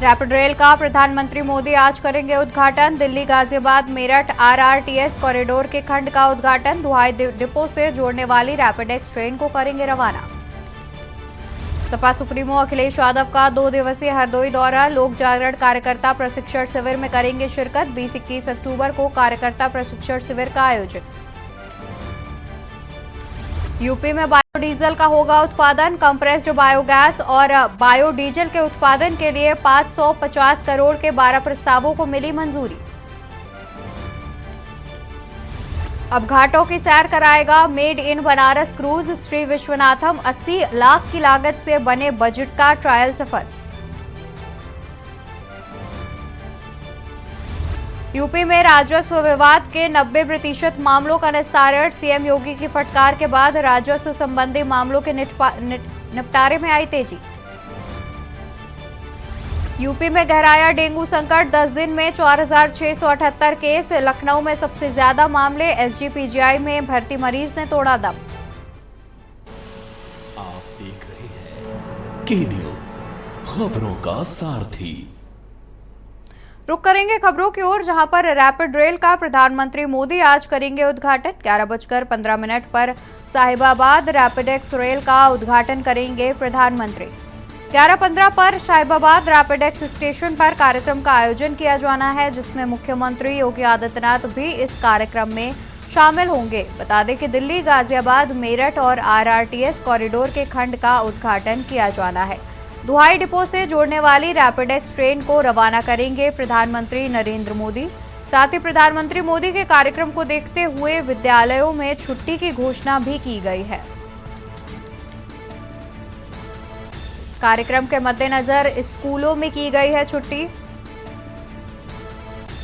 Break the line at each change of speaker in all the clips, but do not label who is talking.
Rapid rail का प्रधानमंत्री मोदी आज करेंगे उद्घाटन। दिल्ली गाजियाबाद मेरठ आरआरटीएस कॉरिडोर के खंड का उद्घाटन। दुहाई डिपो से जोड़ने वाली रैपिड एक्स ट्रेन को करेंगे रवाना। सपा सुप्रीमो अखिलेश यादव का 2 दिवसीय हरदोई दौरा। लोक जागरण कार्यकर्ता प्रशिक्षण शिविर में करेंगे शिरकत। 20-21 अक्टूबर को कार्यकर्ता प्रशिक्षण शिविर का आयोजन। यूपी में बायोडीजल का होगा उत्पादन। कंप्रेस्ड बायोगैस और बायोडीजल के उत्पादन के लिए 550 करोड़ के 12 प्रस्तावों को मिली मंजूरी। अब घाटों की सैर कराएगा made in Banaras cruise. Shri Vishwanatham 80 lakh की लागत से बने बजट का ट्रायल सफल। यूपी में राजस्व विवाद के 90% मामलों का निस्तारण। सीएम योगी की फटकार के बाद राजस्व संबंधी मामलों के निपटारे में आई तेजी। यूपी में गहराया डेंगू संकट। 10 दिन में 4678 केस। लखनऊ में सबसे ज्यादा मामले। एसजीपीजीआई में भर्ती मरीज ने तोड़ा दम।
आप देख रहे हैं के न्यूज, खबरों का सारथी।
रुक करेंगे खबरों की ओर, जहां पर रैपिड रेल का प्रधानमंत्री मोदी आज करेंगे उद्घाटन। 11:15 पर साहिबाबाद रैपिड एक्स रेल का उद्घाटन करेंगे प्रधानमंत्री। 11:15 पर साहिबाबाद रैपिड एक्स स्टेशन पर कार्यक्रम का आयोजन किया जाना है, जिसमें मुख्यमंत्री योगी आदित्यनाथ भी इस कार्यक्रम में शामिल होंगे। बता दें कि दिल्ली गाजियाबाद मेरठ और आरआरटीएस कॉरिडोर के खंड का उद्घाटन किया जाना है। दुहाई डिपो से जोड़ने वाली रैपिड एक्स ट्रेन को रवाना करेंगे प्रधानमंत्री नरेंद्र मोदी। साथ ही प्रधानमंत्री मोदी के कार्यक्रम को देखते हुए विद्यालयों में छुट्टी की घोषणा भी की गई है। कार्यक्रम के मद्देनजर स्कूलों में की गई है छुट्टी।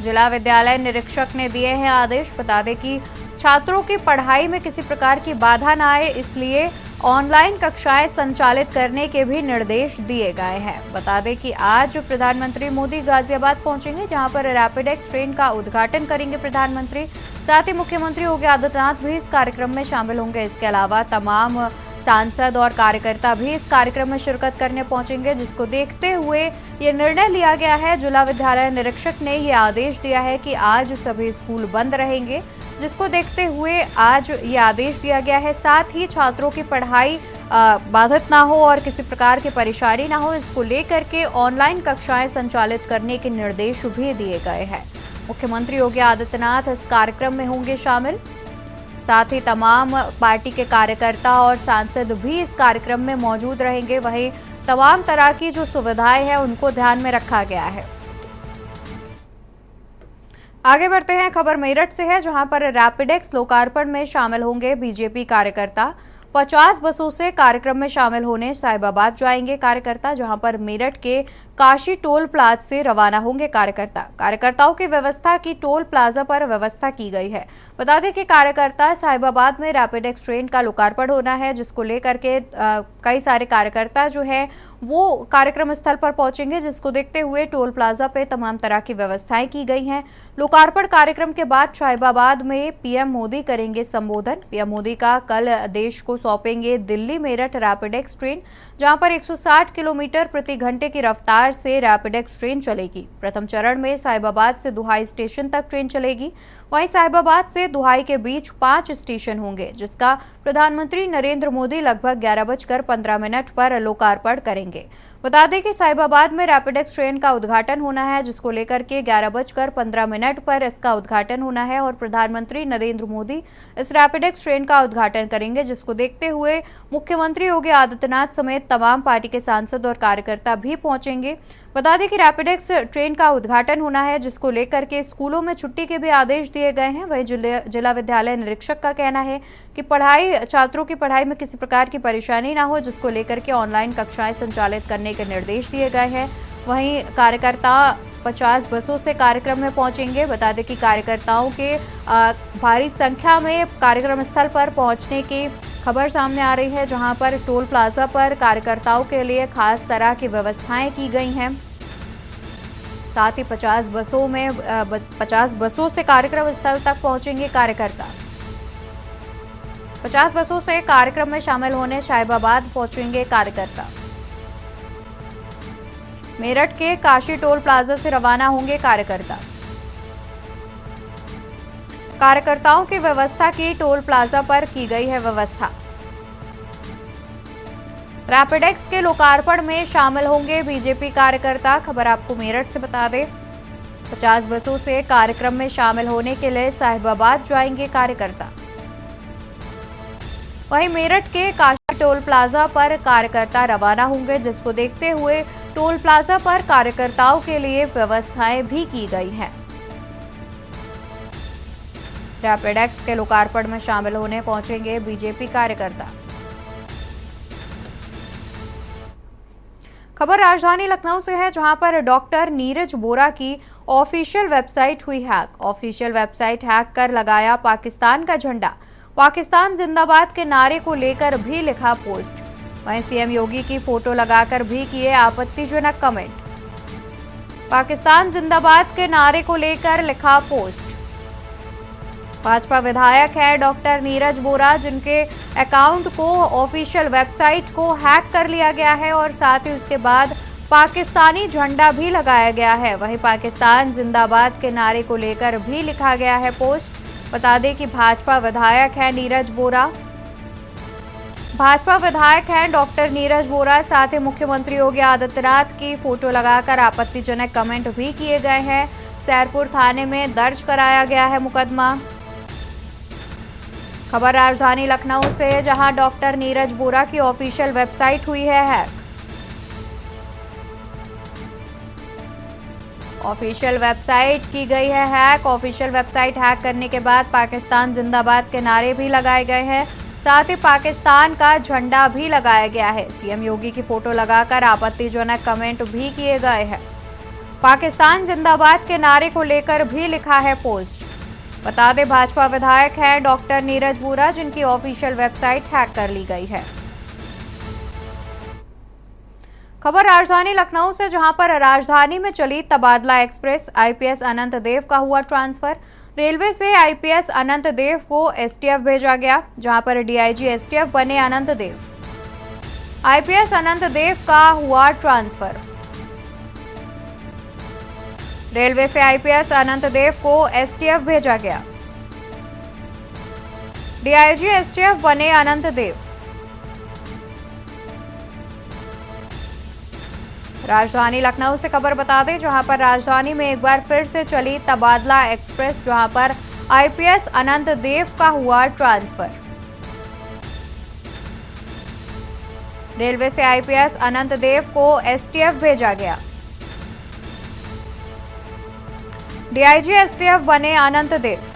जिला विद्यालय निरीक्षक ने दिए हैं आदेश। बता दें कि छात्रों की पढ़ाई में किसी प्रकार की बाधा न आए, इसलिए ऑनलाइन कक्षाएं संचालित करने के भी निर्देश दिए गए हैं। बता दें कि आज प्रधानमंत्री मोदी गाजियाबाद पहुंचेंगे, जहां पर रैपिड एक्स ट्रेन का उद्घाटन करेंगे प्रधानमंत्री। साथ ही मुख्यमंत्री योगी आदित्यनाथ भी इस कार्यक्रम में शामिल होंगे। इसके अलावा तमाम सांसद और कार्यकर्ता भी इस कार्यक्रम में शिरकत करने पहुंचेंगे, जिसको देखते हुए ये निर्णय लिया गया है। जिला विद्यालय निरीक्षक ने ये आदेश दिया है कि आज सभी स्कूल बंद रहेंगे, जिसको देखते हुए आज ये आदेश दिया गया है। साथ ही छात्रों की पढ़ाई बाधित ना हो और किसी प्रकार की परेशानी ना हो, इसको लेकर के ऑनलाइन कक्षाएं संचालित करने के निर्देश भी दिए गए हैं। मुख्यमंत्री योगी आदित्यनाथ इस कार्यक्रम में होंगे शामिल। साथ ही तमाम पार्टी के कार्यकर्ता और सांसद भी इस कार्यक्रम में मौजूद रहेंगे। वहीं तमाम तरह की जो सुविधाएं हैं उनको ध्यान में रखा गया है। आगे बढ़ते हैं, खबर मेरठ से है, जहां पर रैपिड एक्स लोकार्पण में शामिल होंगे बीजेपी कार्यकर्ता। 50 बसों से कार्यक्रम में शामिल होने साहिबाबाद जाएंगे कार्यकर्ता, जहां पर मेरठ के काशी टोल प्लाजा से रवाना होंगे कार्यकर्ताओं की व्यवस्था की टोल प्लाजा पर व्यवस्था की गई है। बता दें कि कार्यकर्ता साहिबाबाद में रैपिड एक्स ट्रेन का लोकार्पण होना है, जिसको लेकर के कई सारे कार्यकर्ता जो है वो कार्यक्रम स्थल पर पहुंचेंगे, जिसको देखते हुए टोल प्लाजा पे तमाम तरह की व्यवस्थाएं की गई हैं। लोकार्पण कार्यक्रम के बाद साहिबाबाद में पीएम मोदी करेंगे संबोधन। पीएम मोदी का कल देश को सौंपेंगे Delhi Meerut rapid x train, जहां पर 160 किलोमीटर प्रति घंटे की रफ्तार से रैपिड एक्स ट्रेन चलेगी। प्रथम चरण में साहिबाबाद से दुहाई स्टेशन तक ट्रेन चलेगी। वहीं साहिबाबाद से दुहाई के बीच 5 स्टेशन होंगे, जिसका प्रधानमंत्री नरेंद्र मोदी लगभग 11:15 पर लोकार्पण करेंगे। बता दें कि साहिबाबाद में रैपिड एक्स ट्रेन का उद्घाटन होना है, जिसको लेकर के 11:15 पर इसका उद्घाटन होना है और प्रधानमंत्री नरेंद्र मोदी इस रैपिड एक्स ट्रेन का उद्घाटन करेंगे, जिसको देखते हुए मुख्यमंत्री योगी आदित्यनाथ समेत तमाम पार्टी के सांसद और कार्यकर्ता भी पहुंचेंगे। बता दें कि रैपिड एक्स ट्रेन का उद्घाटन होना है, जिसको लेकर के स्कूलों में छुट्टी के भी आदेश दिए गए हैं। वहीं जिला विद्यालय निरीक्षक का कहना है कि छात्रों की पढ़ाई में किसी प्रकार की परेशानी ना हो, जिसको लेकर के ऑनलाइन कक्षाएं संचालित करने के निर्देश दिए गए हैं। वहीं कार्यकर्ता 50 बसों से कार्यक्रम में पहुंचेंगे। बता दें कि कार्यकर्ताओं के भारी संख्या में कार्यक्रम स्थल पर पहुंचने की खबर सामने आ रही है, जहां पर टोल प्लाजा पर कार्यकर्ताओं के लिए खास तरह की व्यवस्थाएं की गई हैं। साथ ही 50 बसों से कार्यक्रम स्थल तक पहुंचेंगे कार्यकर्ता। 50 बसों से कार्यक्रम में शामिल होने साहिबाबाद पहुंचेंगे कार्यकर्ता। मेरठ के काशी टोल प्लाजा से रवाना होंगे कार्यकर्ता। कार्यकर्ताओं की व्यवस्था की टोल प्लाजा पर की गई है व्यवस्था। रैपिडेक्स के लोकार्पण में शामिल होंगे बीजेपी कार्यकर्ता। खबर आपको मेरठ से बता दें, 50 बसों से कार्यक्रम में शामिल होने के लिए साहिबाबाद जाएंगे कार्यकर्ता। वहीं मेरठ के काशी टोल प्लाजा पर कार्यकर्ता रवाना होंगे, जिसको देखते हुए टोल प्लाजा पर कार्यकर्ताओं के लिए व्यवस्थाएं भी की गई हैं। रैपिडेक्स के लोकार्पण में शामिल होने पहुंचेंगे बीजेपी कार्यकर्ता। खबर राजधानी लखनऊ से है, जहां पर डॉक्टर नीरज बोरा की ऑफिशियल वेबसाइट हुई हैक। ऑफिशियल वेबसाइट हैक कर लगाया पाकिस्तान का झंडा। पाकिस्तान जिंदाबाद के नारे को लेकर भी लिखा पोस्ट। वहीं सीएम योगी की फोटो लगाकर भी किए आपत्तिजनक कमेंट। पाकिस्तान जिंदाबाद के नारे को लेकर लिखा पोस्ट। भाजपा विधायक है डॉक्टर नीरज बोरा, जिनके अकाउंट को ऑफिशियल वेबसाइट को हैक कर लिया गया है और साथ ही उसके बाद पाकिस्तानी झंडा भी लगाया गया है। वहीं पाकिस्तान जिंदाबाद के नारे को लेकर भी लिखा गया है पोस्ट। बता दें कि भाजपा विधायक है नीरज बोरा। भाजपा विधायक हैं डॉक्टर नीरज बोरा, साथ ही मुख्यमंत्री योगी आदित्यनाथ की फोटो लगाकर आपत्तिजनक कमेंट भी किए गए हैं। सैरपुर थाने में दर्ज कराया गया है मुकदमा। खबर राजधानी लखनऊ से, जहां डॉक्टर नीरज बोरा की ऑफिशियल वेबसाइट हुई है हैक। ऑफिशियल वेबसाइट की गई है हैक। ऑफिशियल वेबसाइट हैक करने के बाद पाकिस्तान जिंदाबाद के नारे भी लगाए गए हैं, साथ ही पाकिस्तान का झंडा भी लगाया गया है। सीएम योगी की फोटो लगाकर आपत्तिजनक कमेंट भी किए गए हैं। पाकिस्तान जिंदाबाद के नारे को लेकर भी लिखा है पोस्ट। बता दें, भाजपा विधायक हैं डॉक्टर नीरज बोरा, जिनकी ऑफिशियल वेबसाइट हैक कर ली गई है। खबर राजधानी लखनऊ से, जहां पर राजधानी में चली तबादला एक्सप्रेस। आईपीएस अनंत देव का हुआ ट्रांसफर। रेलवे से आईपीएस अनंत देव को एसटीएफ भेजा गया, जहां पर डीआईजी एसटीएफ बने अनंत देव। आईपीएस अनंत देव का हुआ ट्रांसफर। रेलवे से आईपीएस अनंत देव को एसटीएफ भेजा गया। डीआईजी एसटीएफ बने अनंत देव। राजधानी लखनऊ से खबर बता दें, जहां पर राजधानी में एक बार फिर से चली तबादला एक्सप्रेस, जहां पर आईपीएस अनंत देव का हुआ ट्रांसफर। रेलवे से आईपीएस अनंत देव को एसटीएफ भेजा गया। डीआईजी एसटीएफ बने अनंत देव।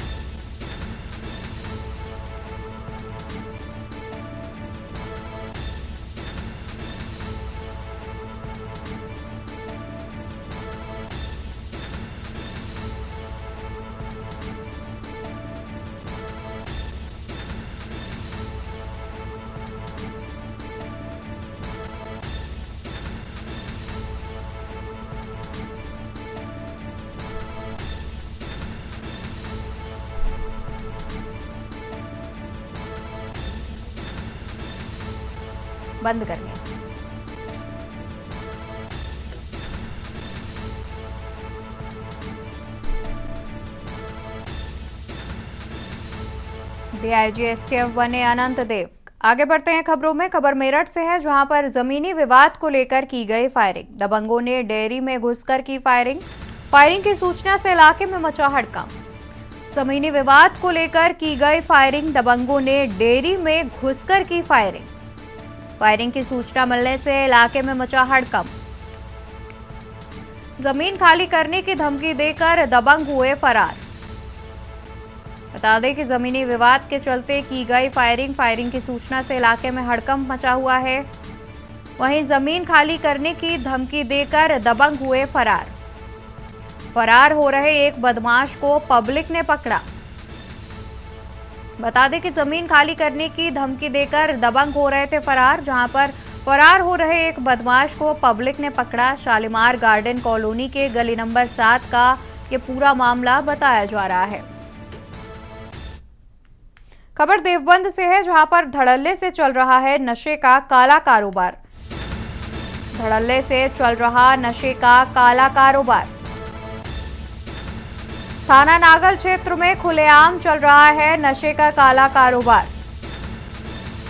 बंद करनी है। डीआईजी एसटीएफ बने अनंत देव। आगे बढ़ते हैं खबरों में। खबर मेरठ से है, जहां पर जमीनी विवाद को लेकर की गई फायरिंग। दबंगों ने डेयरी में घुसकर की फायरिंग। फायरिंग की सूचना से इलाके में मचा हड़कंप। जमीनी विवाद को लेकर की गई फायरिंग। दबंगों ने डेयरी में घुसकर की फायरिंग। फायरिंग की सूचना मिलने से इलाके में मचा हड़कंप। जमीन खाली करने की धमकी देकर दबंग हुए फरार। बता दें कि जमीनी विवाद के चलते की गई फायरिंग की सूचना से इलाके में हड़कंप मचा हुआ है। वहीं जमीन खाली करने की धमकी देकर दबंग हुए फरार। फरार हो रहे एक बदमाश को पब्लिक ने पकड़ा। बता दें कि जमीन खाली करने की धमकी देकर दबंग हो रहे थे फरार, जहां पर फरार हो रहे एक बदमाश को पब्लिक ने पकड़ा। शालीमार गार्डन कॉलोनी के गली नंबर 7 का ये पूरा मामला बताया जा रहा है। खबर देवबंद से है, जहां पर धड़ल्ले से चल रहा है नशे का काला कारोबार। धड़ल्ले से चल रहा नशे का काला कारोबार। थाना नागल क्षेत्र में खुलेआम चल रहा है नशे का काला कारोबार।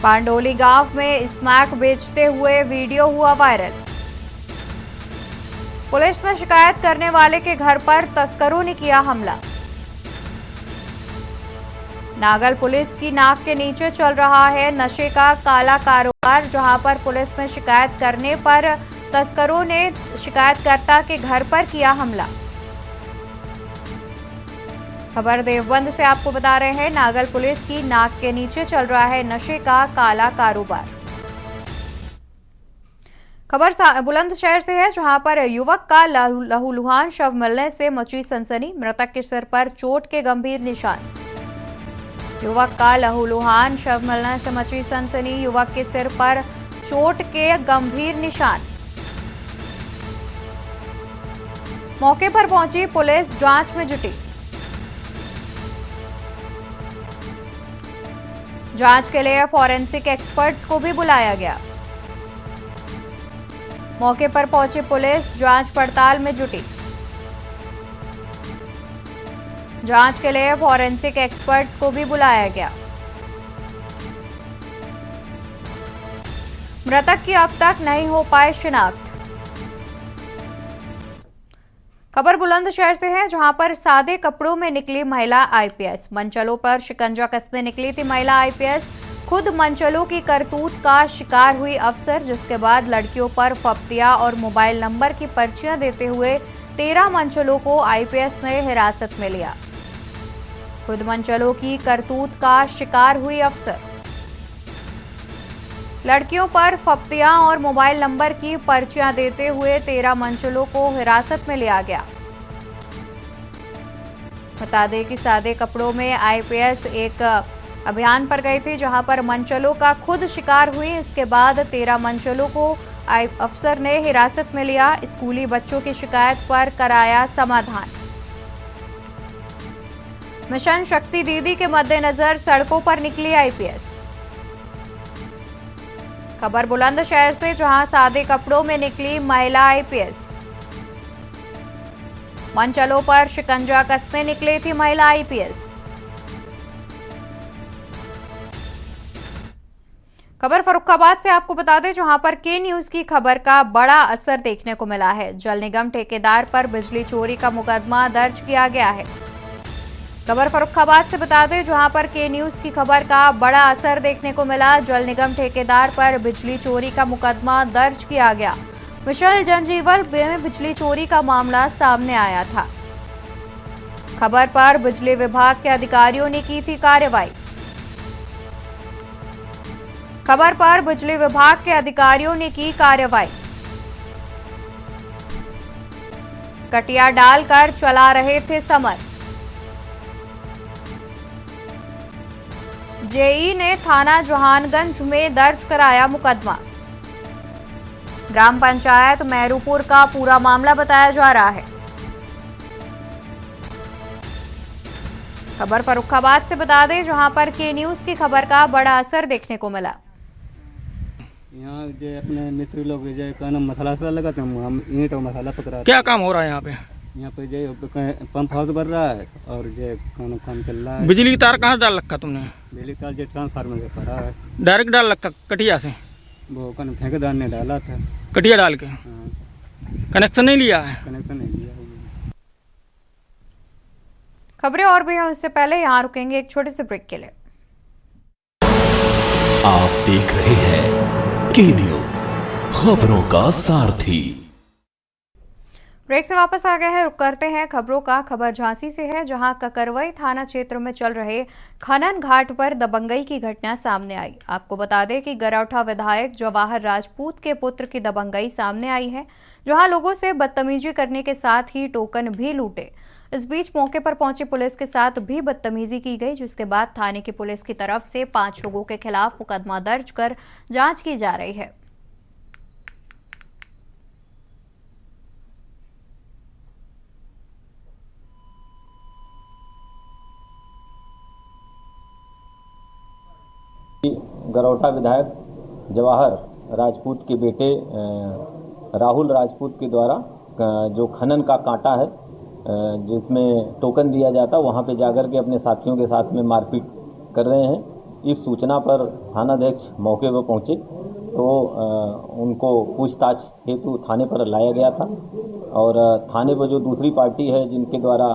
पांडोली गांव में स्मैक बेचते हुए वीडियो हुआ वायरल। पुलिस में शिकायत करने वाले के घर पर तस्करों ने किया हमला। नागल पुलिस की नाक के नीचे चल रहा है नशे का काला कारोबार, जहां पर पुलिस में शिकायत करने पर तस्करों ने शिकायतकर्ता के घर पर किया हमला। खबर देवबंद से आपको बता रहे हैं, नागल पुलिस की नाक के नीचे चल रहा है नशे का काला कारोबार। खबर बुलंदशहर से है, जहां पर युवक का लहूलुहान शव मिलने से मची सनसनी। मृतक के सिर पर चोट के गंभीर निशान। युवक का लहूलुहान शव मिलने से मची सनसनी। युवक के सिर पर चोट के गंभीर निशान। मौके पर पहुंची पुलिस जांच में जुटी। जांच के लिए फॉरेंसिक एक्सपर्ट्स को भी बुलाया गया। मौके पर पहुंची पुलिस जांच पड़ताल में जुटी। जांच के लिए फॉरेंसिक एक्सपर्ट्स को भी बुलाया गया। मृतक की अब तक नहीं हो पाए शिनाख्त। खबर बुलंदशहर से है, जहां पर सादे कपड़ों में निकली महिला आईपीएस। मनचलों पर शिकंजा कसने निकली थी महिला आईपीएस। खुद मनचलों की करतूत का शिकार हुई अफसर, जिसके बाद लड़कियों पर फप्तिया और मोबाइल नंबर की पर्चियां देते हुए 13 मनचलों को आईपीएस ने हिरासत में लिया। खुद मनचलों की करतूत का शिकार हुई अफसर। लड़कियों पर फप्तियां और मोबाइल नंबर की पर्चियां देते हुए 13 मनचलों को हिरासत में लिया गया। बता दें कि सादे कपड़ों में आईपीएस एक अभियान पर गई थी, जहां पर मनचलों का खुद शिकार हुई। इसके बाद 13 मनचलों को अफसर ने हिरासत में लिया। स्कूली बच्चों की शिकायत पर कराया समाधान। मिशन शक्ति दीदी के मद्देनजर सड़कों पर निकली आईपीएस। खबर बुलंदशहर से, जहां सादे कपड़ों में निकली महिला आईपीएस। मनचलों पर शिकंजा कसने निकली थी महिला आईपीएस। खबर फर्रुखाबाद से आपको बता दें, जहां पर के न्यूज की खबर का बड़ा असर देखने को मिला है। जल निगम ठेकेदार पर बिजली चोरी का मुकदमा दर्ज किया गया है। खबर फर्रुखाबाद से बता दें, जहां पर के न्यूज की खबर का बड़ा असर देखने को मिला। जल निगम ठेकेदार पर बिजली चोरी का मुकदमा दर्ज किया गया। मिशल जनजीवल में बिजली चोरी का मामला सामने आया था। खबर पर बिजली विभाग के अधिकारियों ने की थी कार्रवाई। खबर पर बिजली विभाग के अधिकारियों ने की कार्रवाई। कटिया डालकर चला रहे थे समर। जेई ने थाना जहानगंज में दर्ज कराया मुकदमा। ग्राम पंचायत मेहरूपुर का पूरा मामला बताया जा रहा है। खबर फर्रुखाबाद से बता दें, जहां पर के न्यूज की खबर का बड़ा असर देखने को मिला।
यहाँ जो अपने मित्र लोग जो कहना मसाला लगाते हैं, हम ईंट और मसाला पकड़ा।
क्या काम हो रहा है यहाँ पे?
यहाँ पे जो पंप हाउस बन रहा है और जो काम चल रहा है।
बिजली की तार कहाँ डाल रखा तुमने?
बिजली का जो ट्रांसफार्मर से पड़ा है,
डायरेक्ट डाल रखा कटिया से?
वो ठेकेदार ने डाला था।
कटिया डाल के?
हाँ,
कनेक्शन नहीं लिया है?
कनेक्शन नहीं लिया।
खबरें और भी हैं, उससे पहले यहाँ रुकेंगे एक छोटे से ब्रेक के लिए।
आप देख रहे हैं के न्यूज, खबरों का सारथी।
ब्रेक से वापस आ गए हैं, रुक करते हैं खबरों का। खबर झांसी से है, जहां ककरवई थाना क्षेत्र में चल रहे खनन घाट पर दबंगई की घटना सामने आई। आपको बता दें कि गरौठा विधायक जवाहर राजपूत के पुत्र की दबंगई सामने आई है, जहां लोगों से बदतमीजी करने के साथ ही टोकन भी लूटे। इस बीच मौके पर पहुंची पुलिस के साथ भी बदतमीजी की गई, जिसके बाद थाने की पुलिस की तरफ से 5 लोगों के खिलाफ मुकदमा दर्ज कर जांच की जा रही है।
गरौठा विधायक जवाहर राजपूत के बेटे राहुल राजपूत के द्वारा जो खनन का कांटा है जिसमें टोकन दिया जाता वहाँ पे जाकर के अपने साथियों के साथ में मारपीट कर रहे हैं। इस सूचना पर थानाध्यक्ष मौके पर पहुँचे तो उनको पूछताछ हेतु थाने पर लाया गया था और थाने पर जो दूसरी पार्टी है जिनके द्वारा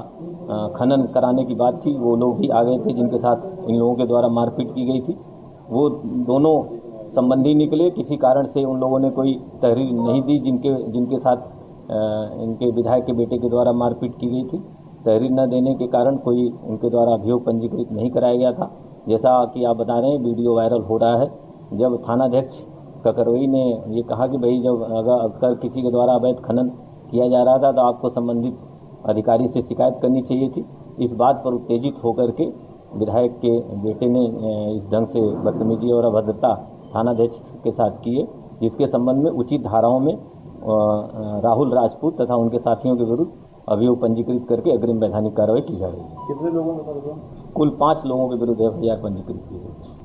खनन कराने की बात थी वो लोग भी आ गए थे जिनके साथ इन लोगों के द्वारा मारपीट की गई थी। वो दोनों संबंधी निकले। किसी कारण से उन लोगों ने कोई तहरीर नहीं दी जिनके साथ इनके विधायक के बेटे के द्वारा मारपीट की गई थी। तहरीर न देने के कारण कोई उनके द्वारा अभियोग पंजीकृत नहीं कराया गया था। जैसा कि आप बता रहे हैं वीडियो वायरल हो रहा है। जब थानाध्यक्ष ककरोई ने ये कहा कि भाई जब अगर किसी के द्वारा अवैध खनन किया जा रहा था तो आपको संबंधित अधिकारी से शिकायत करनी चाहिए थी। इस बात पर उत्तेजित होकर के विधायक के बेटे ने इस ढंग से बदतमीजी और अभद्रता थानाध्यक्ष के साथ की है, जिसके संबंध में उचित धाराओं में राहुल राजपूत तथा उनके साथियों के विरुद्ध अभियोग पंजीकृत करके अग्रिम वैधानिक कार्रवाई की जा रही है।
कितने लोगों ने
कुल 5 लोगों के विरुद्ध एफआईआर पंजीकृत की गई।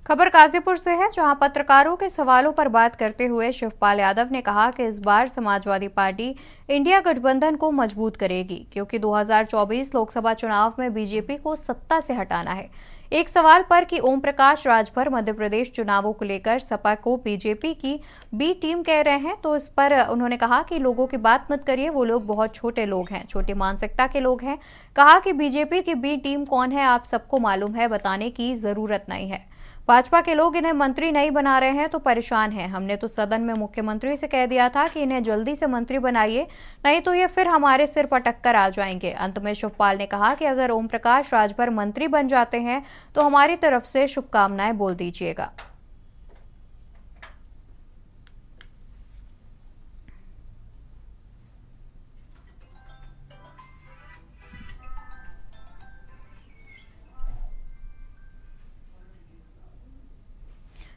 खबर गाजीपुर से है, जहां पत्रकारों के सवालों पर बात करते हुए शिवपाल यादव ने कहा कि इस बार समाजवादी पार्टी इंडिया गठबंधन को मजबूत करेगी क्योंकि 2024 लोकसभा चुनाव में बीजेपी को सत्ता से हटाना है। एक सवाल पर कि ओम प्रकाश राजभर मध्य प्रदेश चुनावों को लेकर सपा को बीजेपी की बी टीम कह रहे हैं, तो इस पर उन्होंने कहा कि लोगों की बात मत करिए, वो लोग बहुत छोटे लोग हैं, छोटी मानसिकता के लोग हैं। कहा कि बीजेपी की बी टीम कौन है आप सबको मालूम है, बताने की जरूरत नहीं है। भाजपा के लोग इन्हें मंत्री नहीं बना रहे हैं तो परेशान हैं। हमने तो सदन में मुख्यमंत्री से कह दिया था कि इन्हें जल्दी से मंत्री बनाइए, नहीं तो ये फिर हमारे सिर पटक कर आ जाएंगे। अंत में शिवपाल ने कहा कि अगर ओम प्रकाश राजभर मंत्री बन जाते हैं तो हमारी तरफ से शुभकामनाएं बोल दीजिएगा।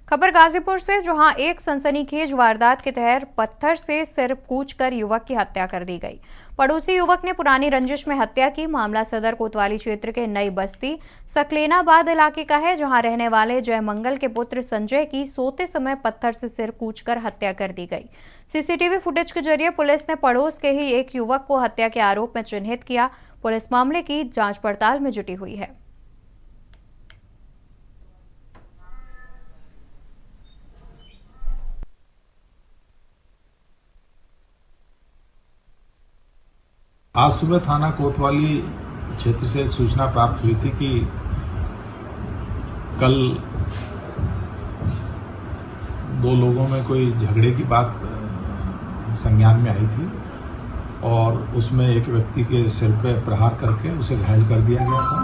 खबर गाजीपुर से, जहां एक सनसनीखेज वारदात के तहत पत्थर से सिर कूचकर युवक की हत्या कर दी गई। पड़ोसी युवक ने पुरानी रंजिश में हत्या की। मामला सदर कोतवाली क्षेत्र के नई बस्ती सकलेनाबाद इलाके का है, जहां रहने वाले जयमंगल के पुत्र संजय की सोते समय पत्थर से सिर कूचकर हत्या कर दी गई। सीसीटीवी फुटेज के जरिए पुलिस ने पड़ोस के ही एक युवक को हत्या के आरोप में चिन्हित किया। पुलिस मामले की जांच पड़ताल में जुटी हुई है।
आज सुबह थाना कोतवाली क्षेत्र से एक सूचना प्राप्त हुई थी कि कल 2 लोगों में कोई झगड़े की बात संज्ञान में आई थी और उसमें एक व्यक्ति के सिर पे प्रहार करके उसे घायल कर दिया गया था।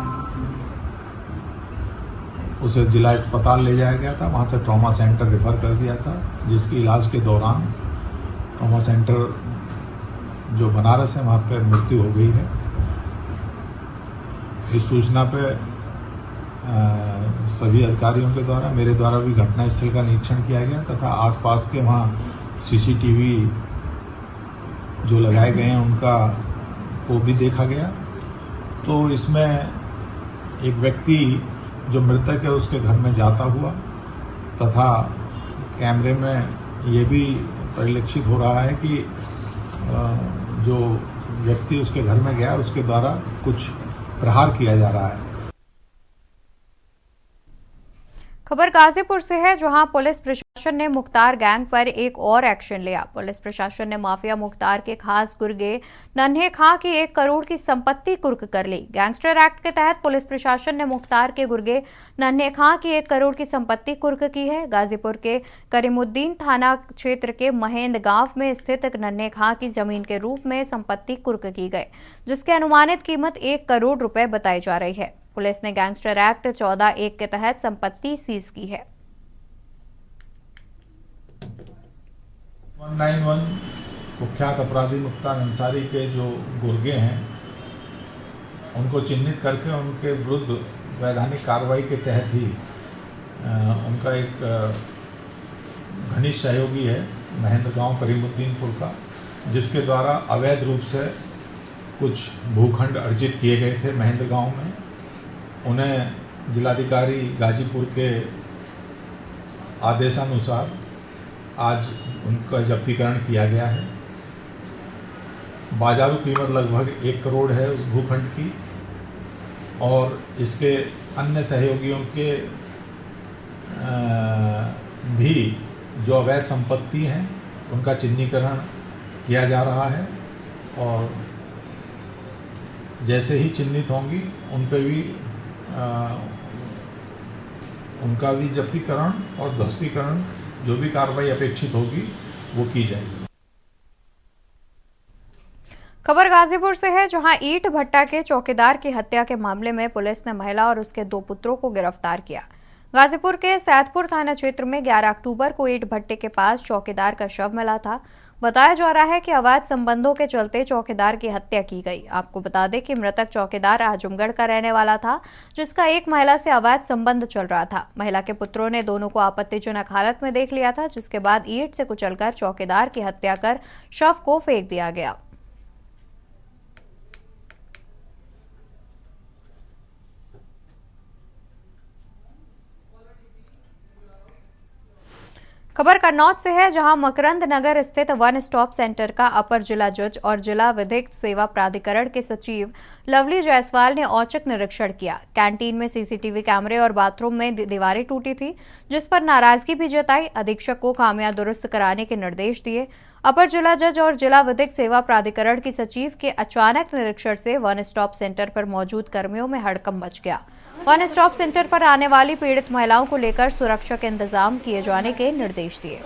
उसे जिला अस्पताल ले जाया गया था, वहां से ट्रॉमा सेंटर रेफर कर दिया था, जिसकी इलाज के दौरान ट्रॉमा सेंटर जो बनारस है वहाँ पर मृत्यु हो गई है। इस सूचना पे सभी अधिकारियों के द्वारा मेरे द्वारा भी घटनास्थल का निरीक्षण किया गया तथा आसपास के वहाँ सीसीटीवी जो लगाए गए हैं उनका को भी देखा गया। तो इसमें एक व्यक्ति जो मृतक है उसके घर में जाता हुआ तथा कैमरे में ये भी परिलक्षित हो रहा है कि जो व्यक्ति उसके घर में गया उसके द्वारा कुछ प्रहार किया जा रहा है।
खबर गाजीपुर से है, जहां पुलिस प्रशासन ने मुख्तार गैंग पर एक और एक्शन लिया। पुलिस प्रशासन ने माफिया मुख्तार के खास गुर्गे नन्हे खां की 1 करोड़ की संपत्ति कुर्क कर ली। गैंगस्टर एक्ट के तहत पुलिस प्रशासन ने मुख्तार के गुर्गे नन्हे खां की 1 करोड़ की संपत्ति कुर्क की है। गाजीपुर के करीमुद्दीन थाना क्षेत्र के महेंद्र गांव में स्थित नन्हे खां की जमीन के रूप में संपत्ति कुर्क की गई, जिसकी अनुमानित कीमत 1 करोड़ रुपए बताई जा रही है। पुलिस ने गैंगस्टर एक्ट 14(1) के तहत संपत्ति सीज की है।
191 कुख्यात अपराधी मुख्तार अंसारी के जो गुर्गे हैं उनको चिन्हित करके उनके विरुद्ध वैधानिक कार्रवाई के तहत ही उनका एक घनिष्ठ सहयोगी है महेंद्र गांव करीमुद्दीनपुर का, जिसके द्वारा अवैध रूप से कुछ भूखंड अर्जित किए गए थे महेंद्र गांव में। उन्हें जिलाधिकारी गाजीपुर के आदेशानुसार आज उनका जब्तीकरण किया गया है। बाजारू कीमत लगभग 1 करोड़ है उस भूखंड की, और इसके अन्य सहयोगियों के भी जो अवैध संपत्ति हैं उनका चिन्हीकरण किया जा रहा है, और जैसे ही चिन्हित होंगी उन पे भी उनका भी जब्तीकरण और ध्वस्तीकरण जो भी कार्रवाई अपेक्षित होगी वो की जाएगी।
खबर गाजीपुर से है, जहां ईंट भट्टा के चौकीदार की हत्या के मामले में पुलिस ने महिला और उसके 2 पुत्रों को गिरफ्तार किया। गाजीपुर के सैदपुर थाना क्षेत्र में 11 अक्टूबर को ईंट भट्टे के पास चौकीदार का शव मिला था। बताया जा रहा है कि अवैध संबंधों के चलते चौकीदार की हत्या की गई। आपको बता दें कि मृतक चौकीदार आजमगढ़ का रहने वाला था, जिसका एक महिला से अवैध संबंध चल रहा था। महिला के पुत्रों ने दोनों को आपत्तिजनक हालत में देख लिया था, जिसके बाद ईंट से कुचलकर चौकीदार की हत्या कर शव को फेंक दिया गया। खबर कन्नौज से है, जहां मकरंद नगर स्थित वन स्टॉप सेंटर का अपर जिला जज और जिला विधिक सेवा प्राधिकरण के सचिव लवली जायसवाल ने औचक निरीक्षण किया। कैंटीन में सीसीटीवी कैमरे और बाथरूम में दीवारें टूटी थी, जिस पर नाराजगी भी जताई। अधीक्षक को खामियां दुरुस्त कराने के निर्देश दिए। अपर जिला जज और जिला विधिक सेवा प्राधिकरण की सचिव के अचानक निरीक्षण से वन स्टॉप सेंटर पर मौजूद कर्मियों में हड़कंप मच गया। वन स्टॉप सेंटर पर आने वाली पीड़ित महिलाओं को लेकर सुरक्षा के इंतजाम किए जाने के निर्देश दिए।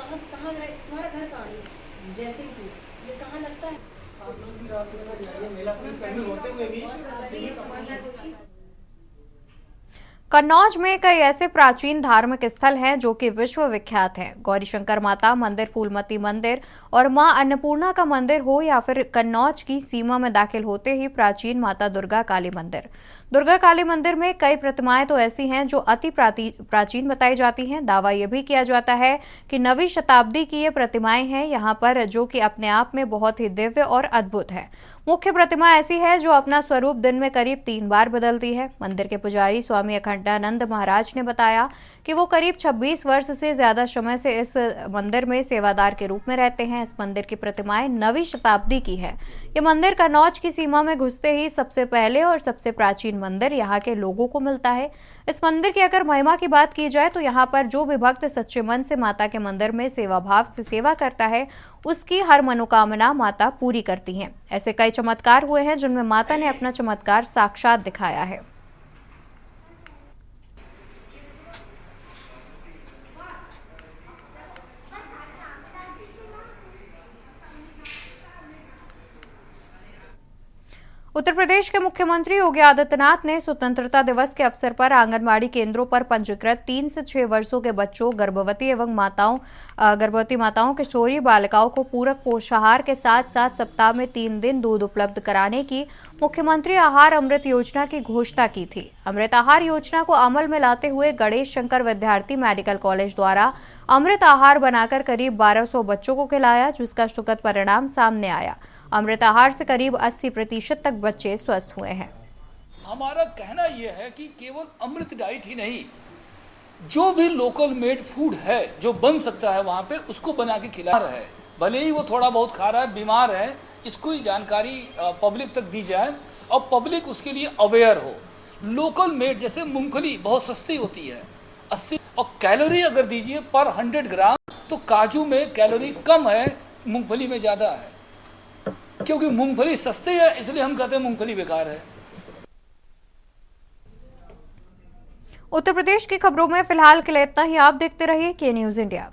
कन्नौज में कई ऐसे प्राचीन धार्मिक स्थल हैं जो कि विश्व विख्यात हैं। गौरीशंकर माता मंदिर, फूलमती मंदिर और मां अन्नपूर्णा का मंदिर हो, या फिर कन्नौज की सीमा में दाखिल होते ही प्राचीन माता दुर्गा काली मंदिर। दुर्गा काली मंदिर में कई प्रतिमाएं तो ऐसी हैं जो अति प्राचीन बताई जाती हैं। दावा यह भी किया जाता है कि 9वीं शताब्दी की ये प्रतिमाएं हैं यहाँ पर, जो कि अपने आप में बहुत ही दिव्य और अद्भुत है। मुख्य प्रतिमा ऐसी है जो अपना स्वरूप दिन में करीब 3 बार बदलती है। मंदिर के पुजारी स्वामी अखंडानंद महाराज ने बताया कि वो करीब 26 वर्ष से ज्यादा समय से इस मंदिर में सेवादार के रूप में रहते हैं। इस मंदिर की प्रतिमाएं 9वीं शताब्दी की है। ये मंदिर कन्नौज की सीमा में घुसते ही सबसे पहले और सबसे प्राचीन मंदिर यहाँ के लोगों को मिलता है। इस मंदिर की अगर महिमा की बात की जाए तो यहाँ पर जो भी भक्त सच्चे मन से माता के मंदिर में सेवा भाव से सेवा करता है, उसकी हर मनोकामना माता पूरी करती हैं। ऐसे कई चमत्कार हुए हैं जिनमें माता ने अपना चमत्कार साक्षात दिखाया है। उत्तर प्रदेश के मुख्यमंत्री योगी आदित्यनाथ ने स्वतंत्रता दिवस के अवसर पर आंगनबाड़ी केंद्रों पर पंजीकृत 3 से 6 वर्षों के बच्चों, गर्भवती माताओं, किशोरी बालिकाओं को पूरक पोषाहार के साथ साथ सप्ताह में 3 दिन दूध उपलब्ध कराने की मुख्यमंत्री आहार अमृत योजना की घोषणा की थी। अमृत आहार योजना को अमल में लाते हुए गणेश शंकर विद्यार्थी मेडिकल कॉलेज द्वारा अमृत आहार बनाकर करीब 1200 बच्चों को खिलाया, जिसका सुखद परिणाम सामने आया। अमृत आहार से करीब 80% तक बच्चे स्वस्थ हुए हैं।
हमारा कहना यह है कि केवल अमृत डाइट ही नहीं, जो भी लोकल मेड फूड है जो बन सकता है वहाँ पे उसको बना के खिला रहा है। भले ही वो थोड़ा बहुत खा रहा है, बीमार है, इसको ही जानकारी पब्लिक तक दी जाए और पब्लिक उसके लिए अवेयर हो। लोकल मेड जैसे मूंगफली बहुत सस्ती होती है 80, और कैलोरी अगर दीजिए पर 100 ग्राम तो काजू में कैलोरी कम है, मूंगफली में ज़्यादा है। क्योंकि मूंगफली सस्ती है इसलिए हम कहते हैं मूंगफली बेकार है।
उत्तर प्रदेश की खबरों में फिलहाल के लिए इतना ही। आप देखते रहिए के न्यूज़ इंडिया।